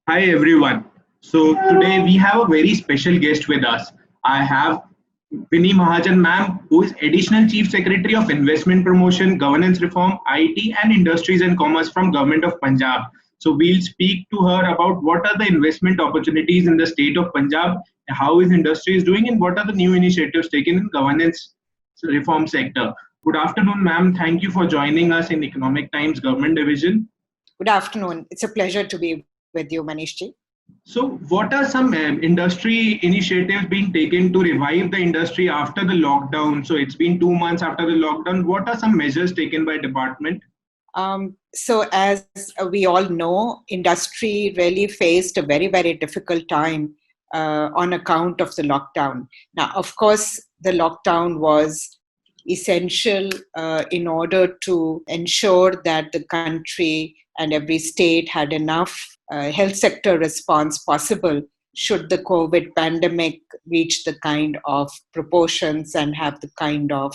Hi everyone. So today we have a very special guest with us. I have Vini Mahajan ma'am, who is Additional Chief Secretary of Investment Promotion, Governance Reform, IT and Industries and Commerce from Government of Punjab. So we'll speak to her about what are the investment opportunities in the state of Punjab, how is industry is doing, and what are the new initiatives taken in governance reform sector. Good afternoon, ma'am. Thank you for joining us in Economic Times Government Division. Good afternoon. It's a pleasure to be with you, Manishji. So, what are some industry initiatives being taken to revive the industry after the lockdown? So, it's been 2 months after the lockdown. What are some measures taken by department? So, as we all know, industry really faced a very, very difficult time on account of the lockdown. Now, of course, the lockdown was essential in order to ensure that the country and every state had enough health sector response possible should the COVID pandemic reach the kind of proportions and have the kind of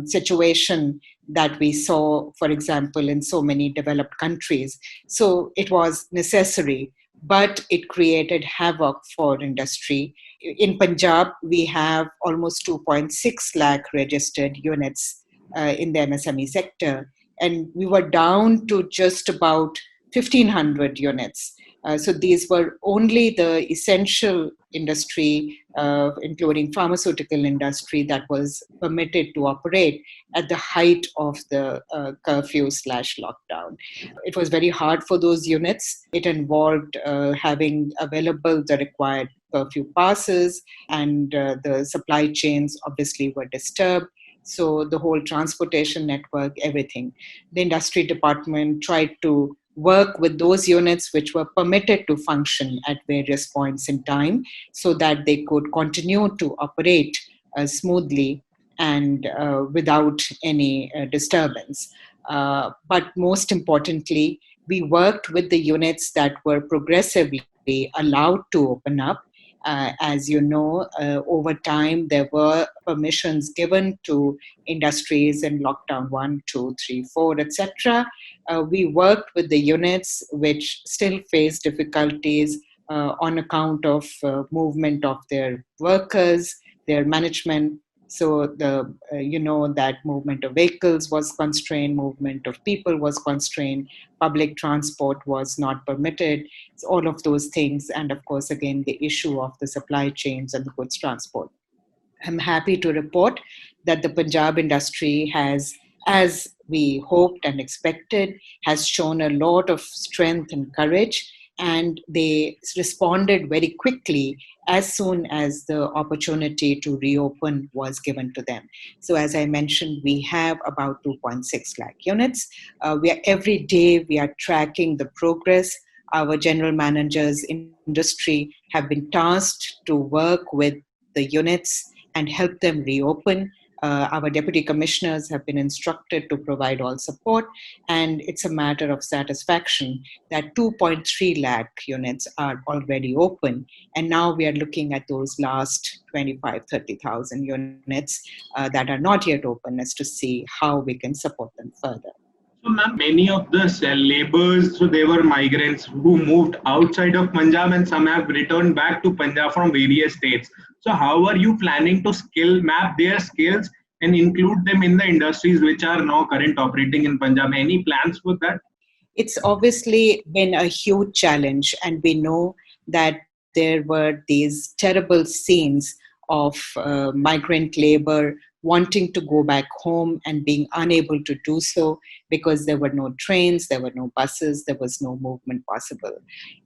situation that we saw, for example, in so many developed countries. So it was necessary, but it created havoc for industry. In Punjab, we have almost 2.6 lakh registered units in the MSME sector, and we were down to just about 1,500 units. So these were only the essential industry, including pharmaceutical industry, that was permitted to operate at the height of the curfew/lockdown. It was very hard for those units. It involved having available the required curfew passes, and the supply chains obviously were disturbed. So the whole transportation network, everything. The industry department tried to work with those units which were permitted to function at various points in time so that they could continue to operate smoothly and without any disturbance. But most importantly, we worked with the units that were progressively allowed to open up. As you know, over time, there were permissions given to industries in lockdown 1, 2, 3, 4, etc. We worked with the units which still face difficulties on account of movement of their workers, their management. So that movement of vehicles was constrained, movement of people was constrained, public transport was not permitted, so all of those things. And of course, again, the issue of the supply chains and the goods transport. I'm happy to report that the Punjab industry has, as we hoped and expected, has shown a lot of strength and courage, and they responded very quickly as soon as the opportunity to reopen was given to them. So as I mentioned, we have about 2.6 lakh units. Every day we are tracking the progress. Our general managers in industry have been tasked to work with the units and help them reopen. Our deputy commissioners have been instructed to provide all support, and it's a matter of satisfaction that 2.3 lakh units are already open, and now we are looking at those last 25-30,000 units that are not yet open, as to see how we can support them further. So, ma'am, many of the laborers, so they were migrants who moved outside of Punjab, and some have returned back to Punjab from various states. So, how are you planning to map their skills and include them in the industries which are now current operating in Punjab? Any plans for that? It's obviously been a huge challenge, and we know that there were these terrible scenes of migrant labor wanting to go back home and being unable to do so because there were no trains, there were no buses, there was no movement possible.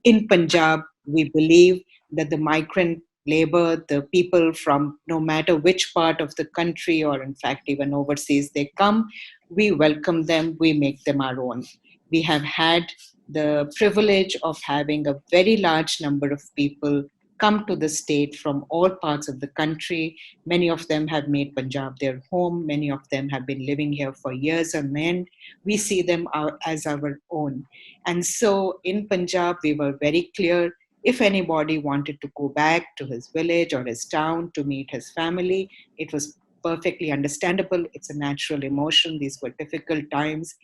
In Punjab, we believe that the migrant labor, the people from no matter which part of the country or in fact even overseas they come, we welcome them, we make them our own. We have had the privilege of having a very large number of people come to the state from all parts of the country. Many of them have made Punjab their home. Many of them have been living here for years on end. We see them as our own. And so in Punjab, we were very clear, if anybody wanted to go back to his village or his town to meet his family, it was perfectly understandable. It's a natural emotion. These were difficult times.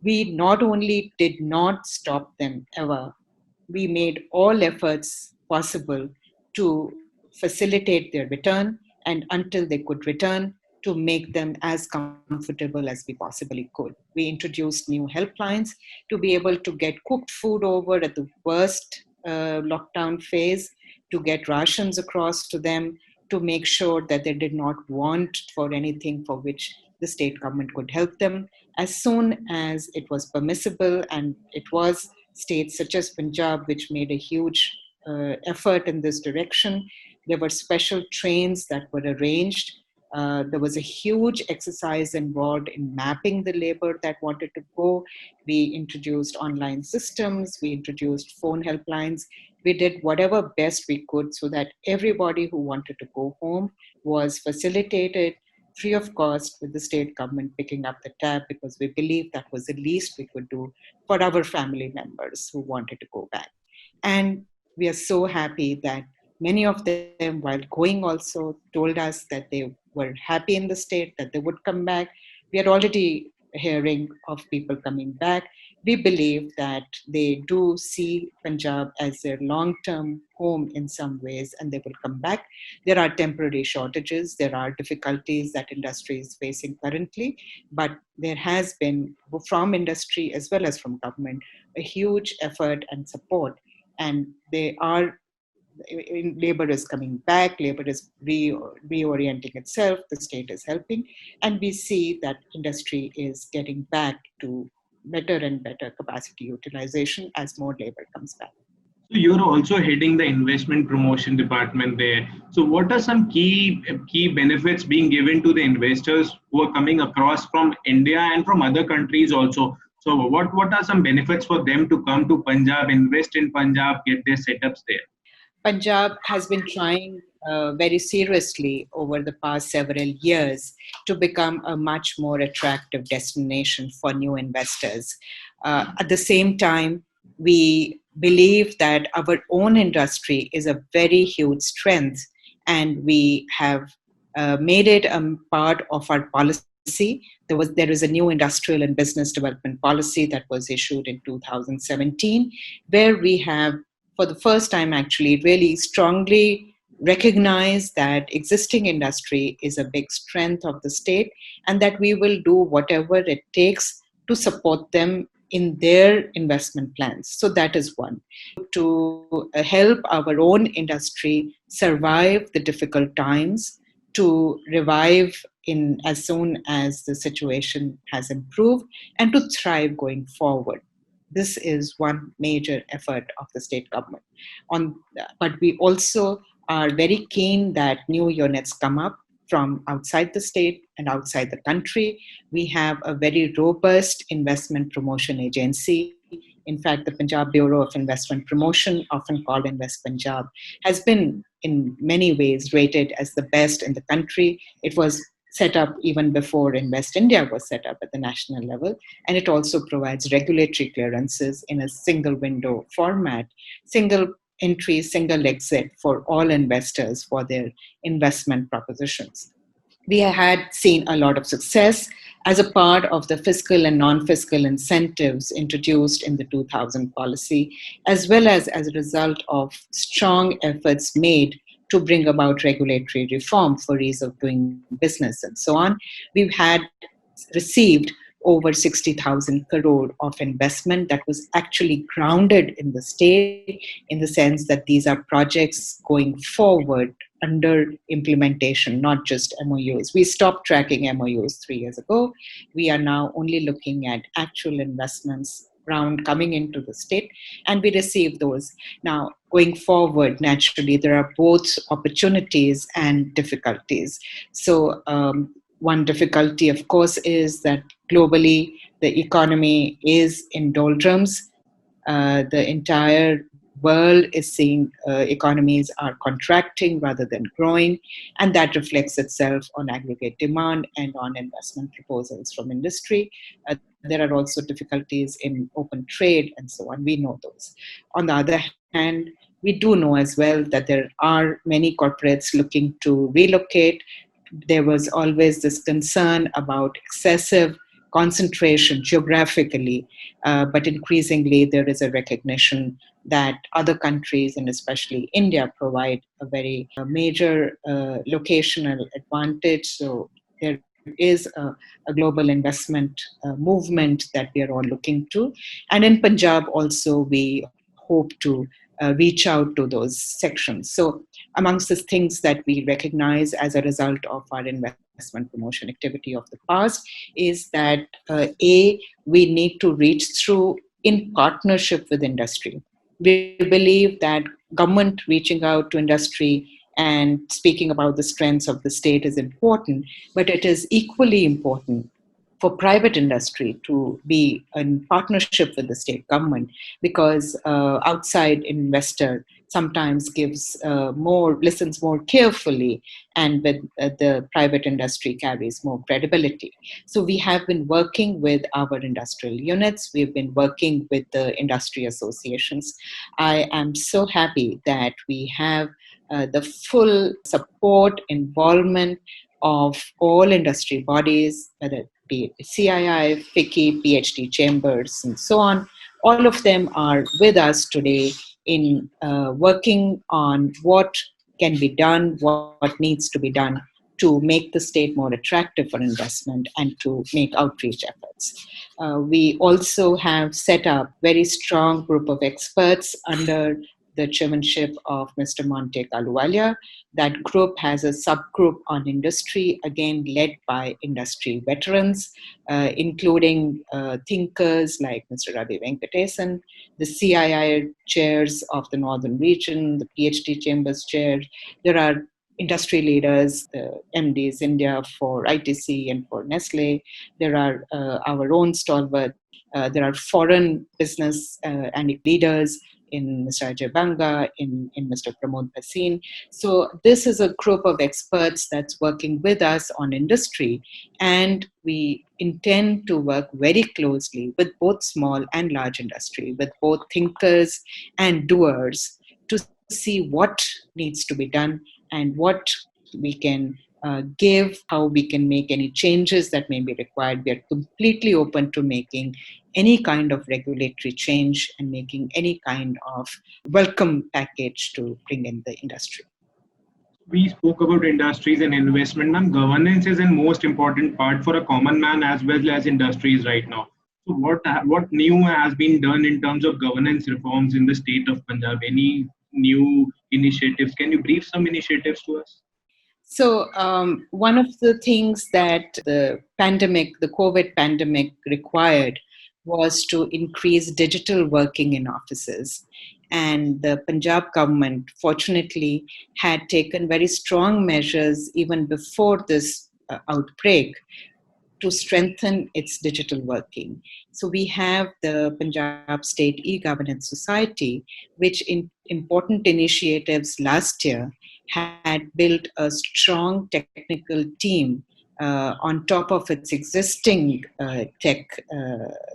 We not only did not stop them ever, we made all efforts possible to facilitate their return, and until they could return, to make them as comfortable as we possibly could. We introduced new helplines to be able to get cooked food over at the worst lockdown phase, to get rations across to them, to make sure that they did not want for anything for which the state government could help them. As soon as it was permissible, and it was states such as Punjab which made a huge effort in this direction, there were special trains that were arranged. There was a huge exercise involved in mapping the labor that wanted to go. We introduced online systems, we introduced phone helplines. We did whatever best we could so that everybody who wanted to go home was facilitated free of cost, with the state government picking up the tab, because we believed that was the least we could do for our family members who wanted to go back. And we are so happy that many of them, while going, also told us that they were happy in the state, that they would come back. We are already hearing of people coming back. We believe that they do see Punjab as their long-term home in some ways, and they will come back. There are temporary shortages, there are difficulties that industry is facing currently, but there has been, from industry as well as from government, a huge effort and support. And labor is coming back, labor is reorienting itself, the state is helping, and we see that industry is getting back to better and better capacity utilization as more labor comes back. So you're also heading the investment promotion department there. So what are some key benefits being given to the investors who are coming across from India and from other countries also? So what are some benefits for them to come to Punjab, invest in Punjab, get their setups there? Punjab has been trying very seriously over the past several years to become a much more attractive destination for new investors. At the same time, we believe that our own industry is a very huge strength, and we have made it a part of our policy. There is a new industrial and business development policy that was issued in 2017, where we have, for the first time actually, really strongly recognize that existing industry is a big strength of the state, and that we will do whatever it takes to support them in their investment plans. So that is one. To help our own industry survive the difficult times, to revive in as soon as the situation has improved, and to thrive going forward. This is one major effort of the state government. But we also are very keen that new units come up from outside the state and outside the country. We have a very robust investment promotion agency. In fact, the Punjab Bureau of Investment Promotion, often called Invest Punjab, has been in many ways rated as the best in the country. It was set up even before Invest India was set up at the national level, and it also provides regulatory clearances in a single window format, single entry, single exit for all investors for their investment propositions. We had seen a lot of success as a part of the fiscal and non-fiscal incentives introduced in the 2000 policy, as well as a result of strong efforts made to bring about regulatory reform for ease of doing business and so on. We've had received over 60,000 crore of investment that was actually grounded in the state, in the sense that these are projects going forward under implementation, not just MOUs. We stopped tracking MOUs 3 years ago. We are now only looking at actual investments round coming into the state, and we receive those. Now, going forward, naturally, there are both opportunities and difficulties. So one difficulty, of course, is that globally, the economy is in doldrums. The entire world is seeing economies are contracting rather than growing, and that reflects itself on aggregate demand and on investment proposals from industry. There are also difficulties in open trade and so on. We know those. On the other hand, we do know as well that there are many corporates looking to relocate. There was always this concern about excessive concentration geographically, but increasingly there is a recognition that other countries, and especially India, provide a very major locational advantage. So there is a global investment movement that we are all looking to. And in Punjab also, we hope to reach out to those sections. So amongst the things that we recognize as a result of our investment promotion activity of the past is that we need to reach through in partnership with industry. We believe that government reaching out to industry and speaking about the strengths of the state is important, but it is equally important for private industry to be in partnership with the state government, because outside investor sometimes listens more carefully, and with the private industry carries more credibility. So we have been working with our industrial units, we've been working with the industry associations. I am so happy that we have the full support, involvement of all industry bodies, whether it be CII, FICCI, PhD chambers, and so on. All of them are with us today in working on what can be done, what needs to be done to make the state more attractive for investment and to make outreach efforts. We also have set up very strong group of experts under the chairmanship of Mr. Monte Kaluwalia. That group has a subgroup on industry, again led by industry veterans, including thinkers like Mr. Ravi Venkatesan, the CII chairs of the Northern Region, the PhD chambers chair. There are industry leaders, the MDs India for ITC and for Nestle. There are our own stalwart. There are foreign business and leaders in Mr. Ajay Banga, in Mr. Pramod Bhasin. So this is a group of experts that's working with us on industry, and we intend to work very closely with both small and large industry, with both thinkers and doers, to see what needs to be done and what we can give, how we can make any changes that may be required. We are completely open to making any kind of regulatory change and making any kind of welcome package to bring in the industry. We spoke about industries and investment, and governance is a most important part for a common man as well as industries right now. So what new has been done in terms of governance reforms in the state of Punjab? Any new initiatives? Can you brief some initiatives to us? So one of the things that the COVID pandemic required was to increase digital working in offices. And the Punjab government, fortunately, had taken very strong measures even before this outbreak to strengthen its digital working. So we have the Punjab State E-Governance Society, which in important initiatives last year had built a strong technical team on top of its existing tech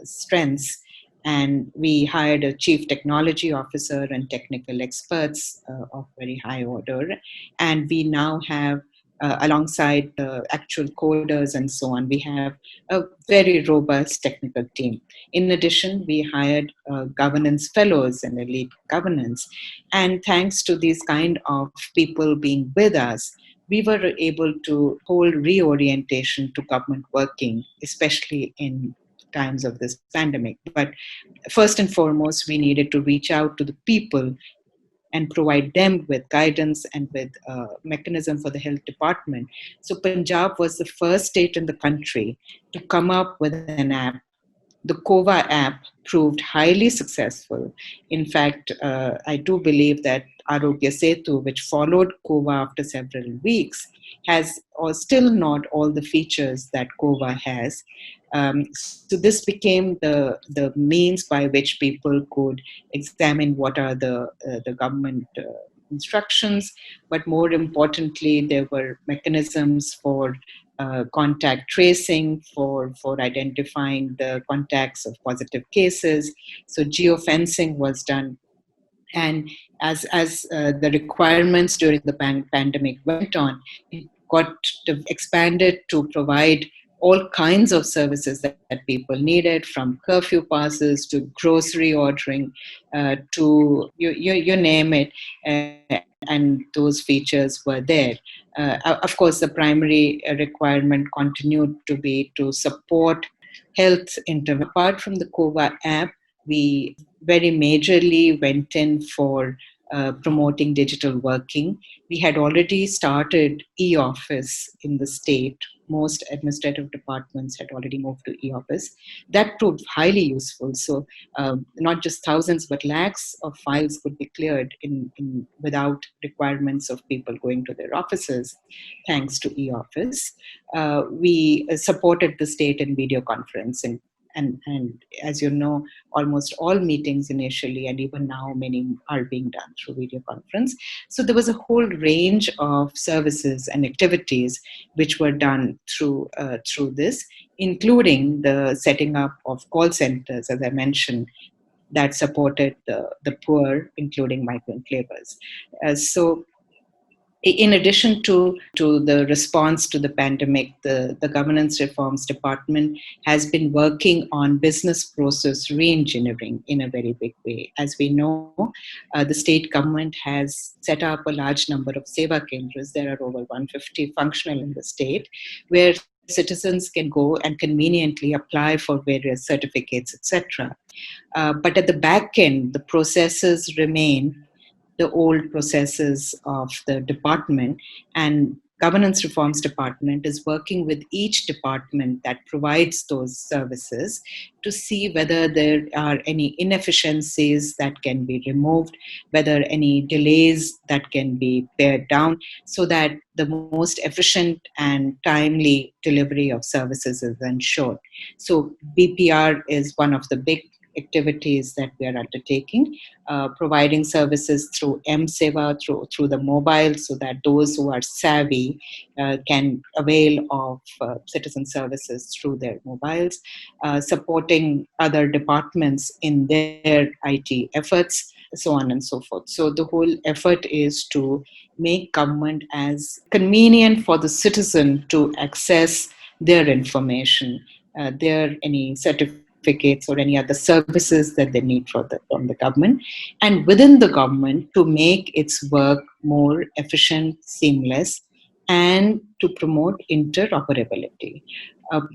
strengths. And we hired a chief technology officer and technical experts of very high order. And we now have, alongside actual coders and so on, we have a very robust technical team. In addition, we hired governance fellows and elite governance. And thanks to these kind of people being with us, we were able to hold reorientation to government working, especially in times of this pandemic. But first and foremost, we needed to reach out to the people and provide them with guidance and with a mechanism for the health department. So Punjab was the first state in the country to come up with an app. The COVA app proved highly successful. In fact, I do believe that Arogya Setu, which followed COVA after several weeks, has still not all the features that COVA has. So this became the means by which people could examine what are the government instructions, but more importantly, there were mechanisms for contact tracing, for identifying the contacts of positive cases. So geofencing was done. And as the requirements during the pandemic went on, it got expanded to provide all kinds of services that people needed, from curfew passes to grocery ordering, to you name it, and those features were there. Of course, the primary requirement continued to be to support health intervention. Apart from the COVA app, we very majorly went in for promoting digital working. We had already started e-office in the state. Most administrative departments had already moved to e-office. That proved highly useful. So not just thousands, but lakhs of files could be cleared without requirements of people going to their offices, thanks to e-office. We supported the state in video conferencing. And as you know, almost all meetings initially, and even now many are being done through video conference. So there was a whole range of services and activities which were done through this, including the setting up of call centers, as I mentioned, that supported the poor, including migrant laborers. So in addition to the response to the pandemic, the Governance Reforms Department has been working on business process reengineering in a very big way. As we know, the state government has set up a large number of Seva Kendras. There are over 150 functional in the state, where citizens can go and conveniently apply for various certificates, etc. But at the back end, the processes remain the old processes of the department, and Governance Reforms Department is working with each department that provides those services to see whether there are any inefficiencies that can be removed, whether any delays that can be pared down, so that the most efficient and timely delivery of services is ensured. So BPR is one of the big activities that we are undertaking, providing services through M-Seva, through the mobile, so that those who are savvy can avail of citizen services through their mobiles, supporting other departments in their IT efforts, so on and so forth. So the whole effort is to make government as convenient for the citizen to access their information, their any certificates or any other services that they need from the government, and within the government to make its work more efficient, seamless, and to promote interoperability.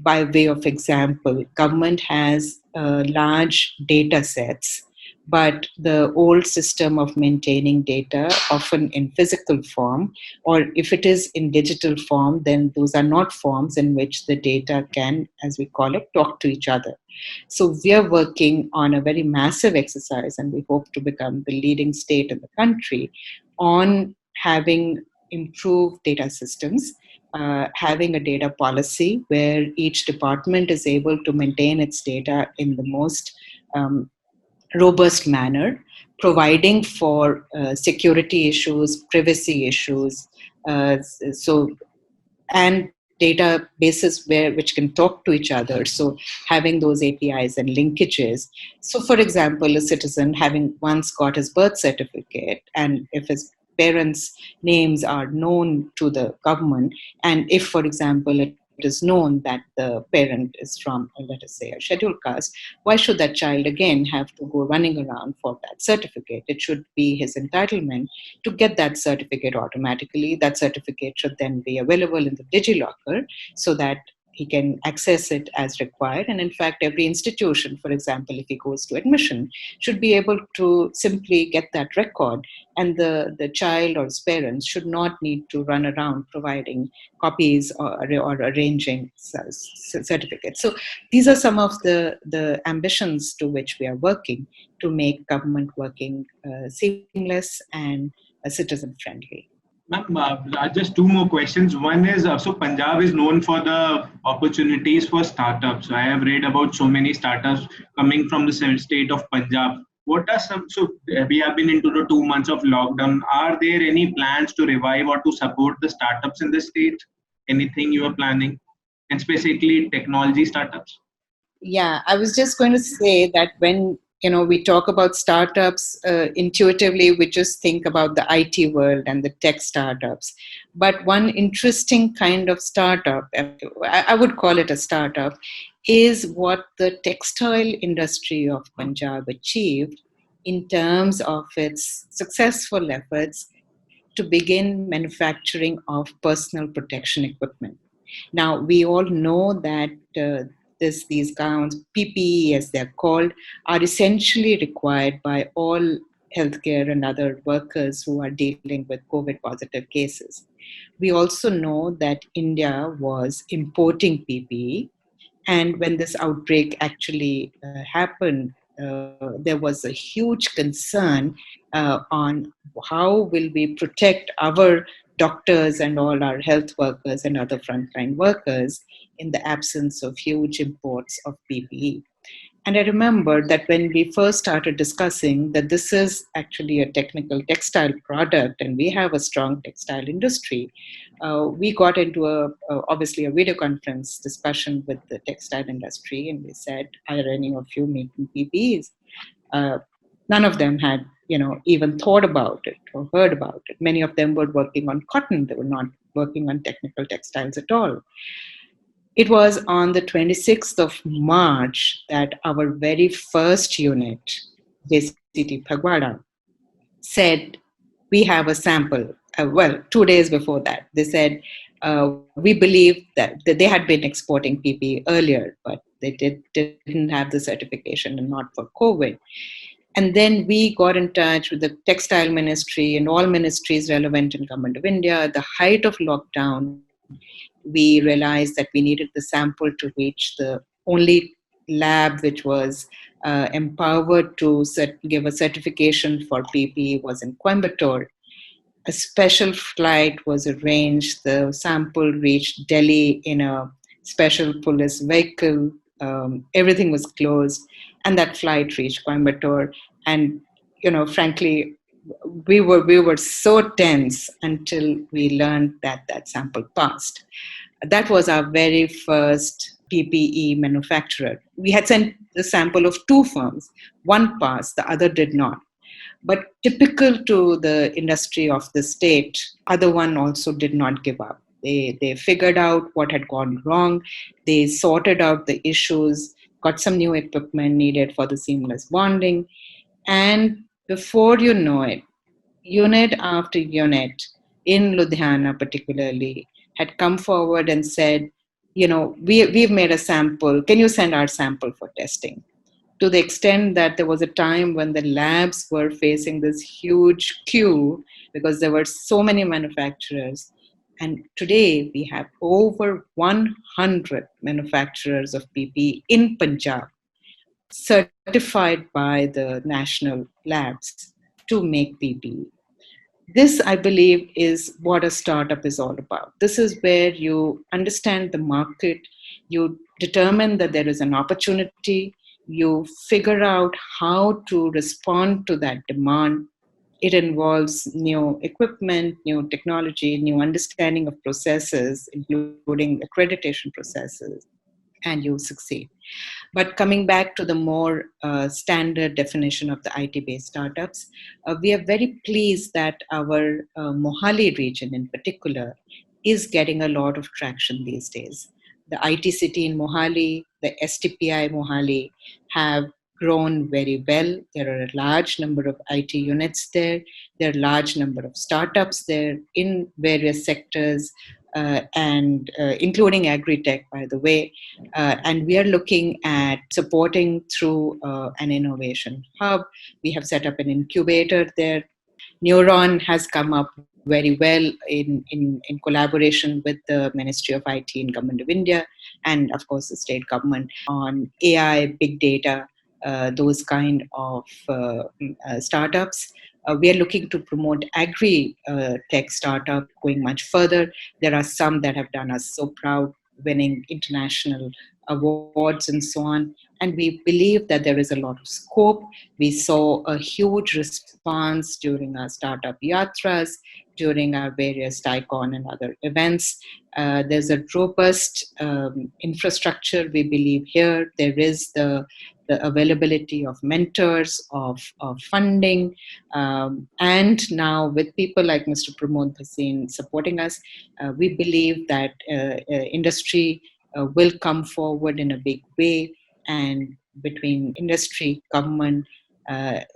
By way of example, government has large data sets, but the old system of maintaining data, often in physical form, or if it is in digital form, then those are not forms in which the data can, as we call it, talk to each other. So we are working on a very massive exercise, and we hope to become the leading state in the country on having improved data systems, having a data policy where each department is able to maintain its data in the most robust manner, providing for security issues, privacy issues, and databases which can talk to each other. So having those APIs and linkages. So for example, a citizen having once got his birth certificate, and if his parents' names are known to the government, and if, for example, it is known that the parent is from, let us say, a scheduled caste, why should that child again have to go running around for that certificate? It should be his entitlement to get that certificate automatically. That certificate should then be available in the DigiLocker so that he can access it as required. And in fact, every institution, for example, if he goes to admission, should be able to simply get that record. And the child or his parents should not need to run around providing copies or arranging certificates. So these are some of the ambitions to which we are working to make government working seamless and citizen-friendly. Ma'am, just two more questions. One is, so Punjab is known for the opportunities for startups. I have read about so many startups coming from the state of Punjab. What are some, so we have been into the 2 months of lockdown. Are there any plans to revive or to support the startups in the state? Anything you are planning? And specifically technology startups? Yeah, I was just going to say that when we talk about startups, intuitively, we just think about the IT world and the tech startups. But one interesting kind of startup, I would call it a startup, is what the textile industry of Punjab achieved in terms of its successful efforts to begin manufacturing of personal protection equipment. Now, we all know that these gowns, PPE as they're called, are essentially required by all healthcare and other workers who are dealing with COVID positive cases. We also know that India was importing PPE, and when this outbreak actually happened, there was a huge concern on how will we protect our doctors and all our health workers and other frontline workers in the absence of huge imports of PPE. And I remember that when we first started discussing that this is actually a technical textile product and we have a strong textile industry, we got into obviously a video conference discussion with the textile industry, and we said, are any of you making PPEs? None of them had, even thought about it or heard about it. Many of them were working on cotton. They were not working on technical textiles at all. It was on the 26th of March that our very first unit, JCT Phagwada, said, we have a sample. 2 days before that, they said, we believe that they had been exporting PPE earlier, but they didn't have the certification and not for COVID. And then we got in touch with the textile ministry and all ministries relevant in Government of India. At the height of lockdown, we realized that we needed the sample to reach the only lab which was empowered to give a certification for PPE was in Coimbatore. A special flight was arranged. The sample reached Delhi in a special police vehicle. Everything was closed, and that flight reached Coimbatore. And frankly, we were so tense until we learned that that sample passed. That was our very first PPE manufacturer. We had sent the sample of two firms. One passed, the other did not. But typical to the industry of the state, other one also did not give up. They figured out what had gone wrong. They sorted out the issues, got some new equipment needed for the seamless bonding. And before you know it, unit after unit in Ludhiana particularly had come forward and said, we've made a sample. Can you send our sample for testing? To the extent that there was a time when the labs were facing this huge queue because there were so many manufacturers. And today we have over 100 manufacturers of PPE in Punjab certified by the national labs to make PPE. This, I believe, is what a startup is all about. This is where you understand the market, you determine that there is an opportunity, you figure out how to respond to that demand. It involves new equipment, new technology, new understanding of processes, including accreditation processes, and you succeed. But coming back to the more standard definition of the IT-based startups, we are very pleased that our Mohali region in particular is getting a lot of traction these days. The IT city in Mohali, the STPI Mohali have grown very well. There are a large number of IT units there. There are a large number of startups there in various sectors, and including agri-tech, by the way. And we are looking at supporting through an innovation hub. We have set up an incubator there. Neuron has come up very well in collaboration with the Ministry of IT and Government of India, and of course the state government, on AI, big data, those kind of startups. We are looking to promote agri-tech startup going much further. There are some that have done us so proud, winning international awards and so on. And we believe that there is a lot of scope. We saw a huge response during our startup yatras, during our various TICON and other events. There's a robust infrastructure, we believe, here. There is the the availability of mentors, of funding, and now with people like Mr. Pramod Bhasin supporting us, we believe that industry will come forward in a big way, and between industry, government,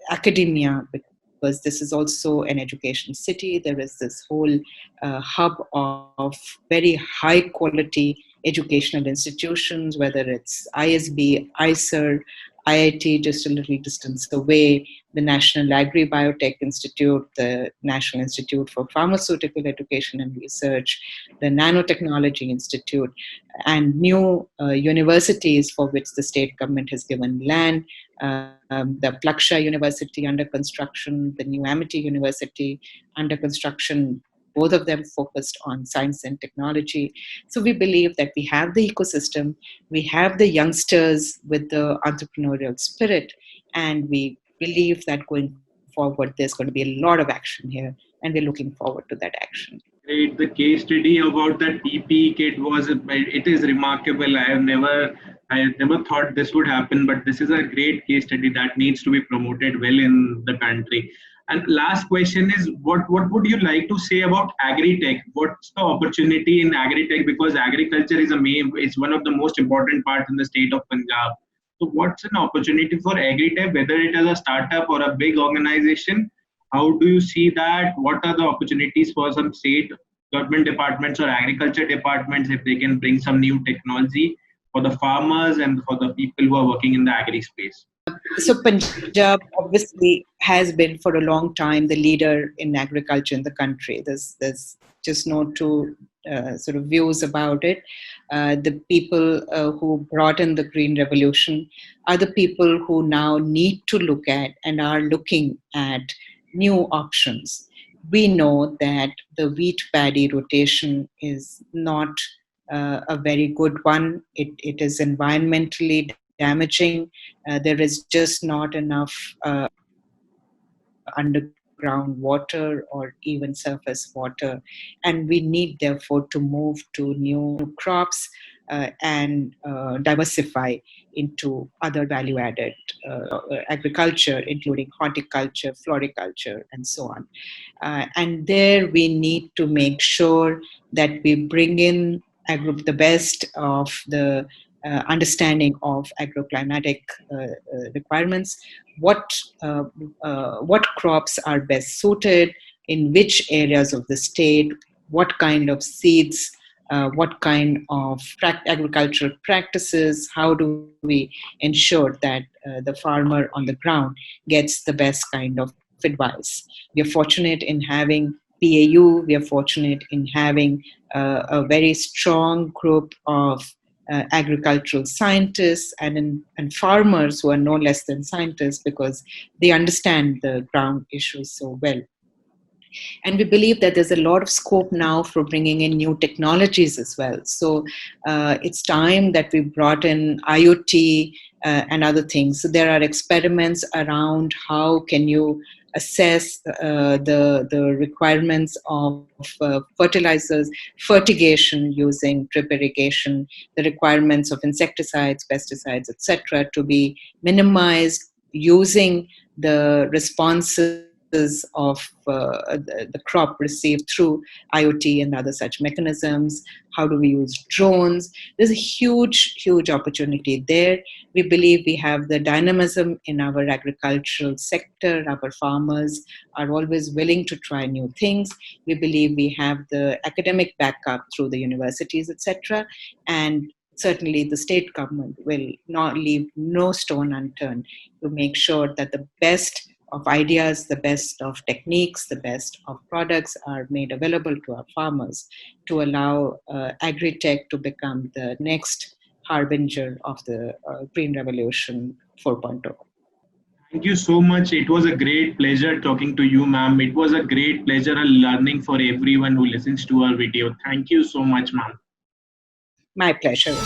academia, because this is also an education city. There is this whole hub of very high quality educational institutions, whether it's ISB, ISER, IIT, just a little distance away, the National Agri-Biotech Institute, the National Institute for Pharmaceutical Education and Research, the Nanotechnology Institute, and new universities for which the state government has given land, the Plaksha University under construction, the New Amity University under construction, both of them focused on science and technology. So we believe that we have the ecosystem, we have the youngsters with the entrepreneurial spirit, and we believe that going forward, there's going to be a lot of action here, and we're looking forward to that action. Great. The case study about that PP kit it is remarkable. I had never thought this would happen, but this is a great case study that needs to be promoted well in the country. And last question is, what would you like to say about agri-tech? What's the opportunity in agri-tech? Because agriculture is one of the most important parts in the state of Punjab. So what's an opportunity for agri-tech, whether it is a startup or a big organization? How do you see that? What are the opportunities for some state government departments or agriculture departments if they can bring some new technology for the farmers and for the people who are working in the agri space? So Punjab obviously has been for a long time the leader in agriculture in the country. There's just no two sort of views about it. The people who brought in the Green Revolution are the people who now need to look at and are looking at new options. We know that the wheat paddy rotation is not a very good one. It is environmentally damaging. There is just not enough underground water or even surface water. And we need, therefore, to move to new crops and diversify into other value-added agriculture, including horticulture, floriculture, and so on. And there we need to make sure that we bring in the best of the understanding of agroclimatic requirements, what crops are best suited, in which areas of the state, what kind of seeds, what kind of agricultural practices, how do we ensure that the farmer on the ground gets the best kind of advice. We are fortunate in having PAU, we are fortunate in having a very strong group of agricultural scientists and farmers who are no less than scientists because they understand the ground issues so well. And we believe that there's a lot of scope now for bringing in new technologies as well. So it's time that we brought in IoT and other things. So there are experiments around how can you assess the requirements of fertilizers, fertigation using drip irrigation, the requirements of insecticides, pesticides, etc., to be minimized using the responses of the crop received through IoT and other such mechanisms. How do we use drones? There's a huge, huge opportunity there. We believe we have the dynamism in our agricultural sector. Our farmers are always willing to try new things. We believe we have the academic backup through the universities, etc. And certainly the state government will not leave no stone unturned to make sure that the best of ideas, the best of techniques, the best of products are made available to our farmers to allow agri-tech to become the next harbinger of the Green Revolution 4.0. Thank you so much. It was a great pleasure talking to you, ma'am. It was a great pleasure and learning for everyone who listens to our video. Thank you so much, ma'am. My pleasure.